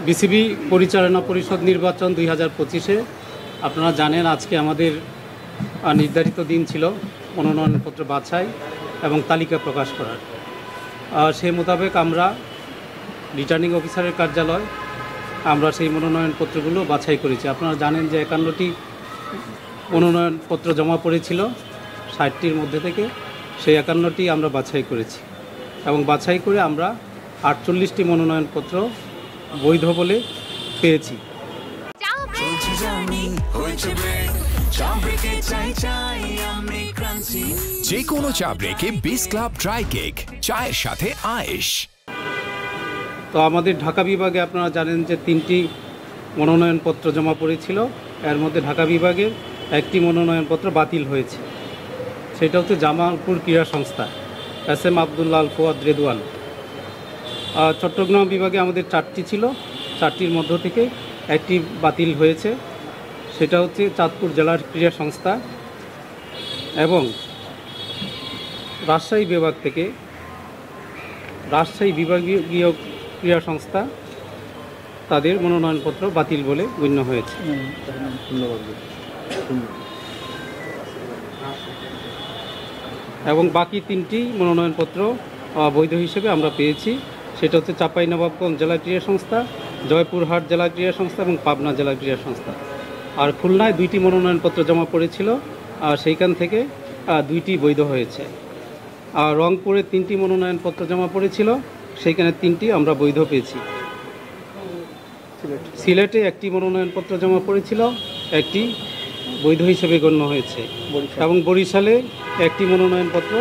BCB পরিচালনা পরিষদ নির্বাচন 2025-এ আপনারা জানেন আজকে আমাদের নির্ধারিত দিন ছিল মনোনয়নপত্র বাছাই এবং তালিকা প্রকাশ করার। সেই মোতাবেক আমরা রিটার্নিং অফিসারের কার্যালয় আমরা সেই মনোনয়নপত্রগুলো বাছাই করেছি। আপনারা জানেন যে 51টি মনোনয়নপত্র জমা পড়েছিল 60টির মধ্যে থেকে, সেই 51টি আমরা বাছাই করেছি এবং বাছাই করে আমরা 48টি মনোনয়নপত্র বৈধ বলে পেয়েছি। যে কোনো চা ব্রেকে বিস ক্লাব ড্রাই কেক, চায়ের সাথে আয়েশ। তো আমাদের ঢাকা বিভাগে আপনারা জানেন যে 3টি মনোনয়নপত্র জমা পড়েছিল, এর মধ্যে ঢাকা বিভাগের একটি মনোনয়নপত্র বাতিল হয়েছে, সেটা হচ্ছে জামালপুর ক্রীড়া সংস্থা এস.এম. আবদুল্লাহ আল ফুয়াদ রেদওয়ান। চট্টগ্রাম বিভাগে আমাদের 4টি ছিল, 4টির মধ্য থেকে একটি বাতিল হয়েছে, সেটা হচ্ছে চাঁদপুর জেলার ক্রীড়া সংস্থা। এবং রাজশাহী বিভাগ থেকে রাজশাহী বিভাগীয় ক্রীড়া সংস্থা তাদের মনোনয়নপত্র বাতিল বলে গণ্য হয়েছে। এবং বাকি 3টি মনোনয়নপত্র বৈধ হিসেবে আমরা পেয়েছি, সেটা হচ্ছে চাঁপাইনবাবগঞ্জ জেলা ক্রীড়া সংস্থা, জয়পুরহাট জেলা ক্রীড়া সংস্থা এবং পাবনা জেলা ক্রীড়া সংস্থা। আর খুলনায় 2টি মনোনয়নপত্র জমা পড়েছিল, সেইখান থেকে 2টি বৈধ হয়েছে। আর রংপুরে 3টি মনোনয়নপত্র জমা পড়েছিল, সেইখানে 3টি আমরা বৈধ পেয়েছি। সিলেটে 1টি মনোনয়নপত্র জমা পড়েছিল, 1টি বৈধ হিসেবে গণ্য হয়েছে। এবং বরিশালে 1টি মনোনয়নপত্র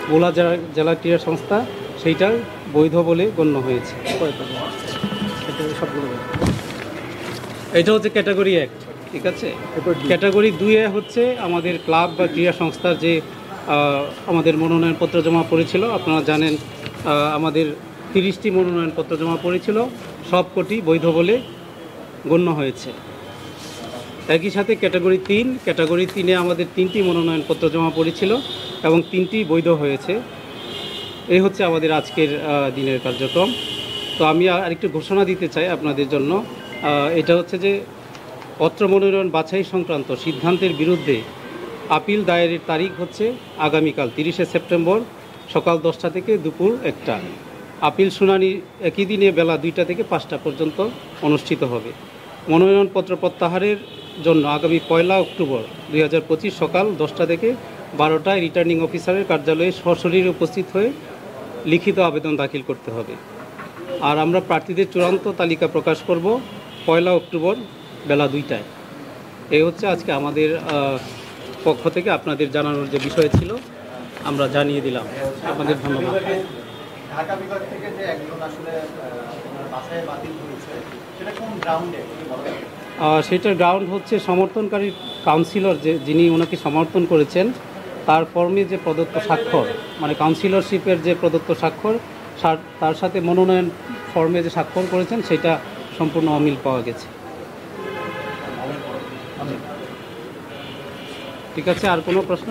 ভোলা জেলা ক্রীড়া সংস্থা, সেইটার বৈধ বলে গণ্য হয়েছে। এটা হচ্ছে ক্যাটাগরি 1, ঠিক আছে। ক্যাটাগরি 2-এ হচ্ছে আমাদের ক্লাব বা ক্রীড়া সংস্থার যে আমাদের মনোনয়নপত্র জমা পড়েছিল। আপনারা জানেন আমাদের 30টি মনোনয়নপত্র জমা পড়েছিল, সবকটি বৈধ বলে গণ্য হয়েছে। একই সাথে ক্যাটাগরি 3-এ আমাদের 3টি মনোনয়নপত্র জমা পড়েছিল এবং 3টি বৈধ হয়েছে। এই হচ্ছে আমাদের আজকের দিনের কার্যক্রম। তো আমি আরেকটু ঘোষণা দিতে চাই আপনাদের জন্য, এটা হচ্ছে যে পত্র মনোনয়ন বাছাই সংক্রান্ত সিদ্ধান্তের বিরুদ্ধে আপিল দায়েরের তারিখ হচ্ছে আগামীকাল 30শে সেপ্টেম্বর সকাল 10টা থেকে দুপুর 1টা। আপিল শুনানি একই দিনে বেলা 2টা থেকে 5টা পর্যন্ত অনুষ্ঠিত হবে। মনোনয়নপত্র প্রত্যাহারের জন্য আগামী 1 অক্টোবর 2025 সকাল 10টা থেকে 12টায় রিটার্নিং অফিসারের কার্যালয়ে সশরীরে উপস্থিত হয়ে লিখিত আবেদন দাখিল করতে হবে। আর আমরা প্রার্থীদের চূড়ান্ত তালিকা প্রকাশ করব 1 অক্টোবর বেলা 2টায়। এই হচ্ছে আজকে আমাদের পক্ষ থেকে আপনাদের জানানোর যে বিষয় ছিল আমরা জানিয়ে দিলাম। আপনাদের ধন্যবাদ। ঢাকা বিভাগ থেকে যে একজন আসলে বাছাই বাতিল হয়েছে, সেটা কোন গ্রাউন্ডে? সেটার গ্রাউন্ড হচ্ছে সমর্থনকারী কাউন্সিলর যিনি ওনাকে সমর্থন করেছেন তার ফর্মে যে প্রদত্ত স্বাক্ষর, মানে কাউন্সিলরশিপের যে প্রদত্ত স্বাক্ষর, তার সাথে মনোনয়ন ফর্মে যে স্বাক্ষর করেছেন সেটা সম্পূর্ণ অমিল পাওয়া গেছে। ঠিক আছে, আর কোনো প্রশ্ন?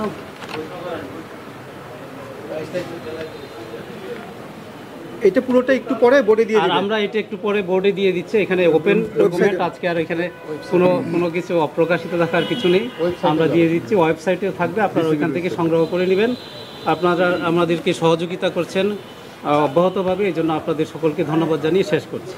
এটা পুরোটা একটু পরে বোর্ডে দিয়ে দিই। আমরা এটা একটু পরে বোর্ডে দিয়ে দিচ্ছি। এখানে ওপেন ডকুমেন্ট, আজকে আর এখানে কোনো কিছু অপ্রকাশিত থাকার কিছু নেই, আমরা দিয়ে দিচ্ছি। ওয়েবসাইটেও থাকবে, আপনারা ওইখান থেকে সংগ্রহ করে নেবেন। আপনারা আমাদেরকে সহযোগিতা করছেন অব্যাহতভাবে, এই জন্য আপনাদের সকলকে ধন্যবাদ জানিয়ে শেষ করছি।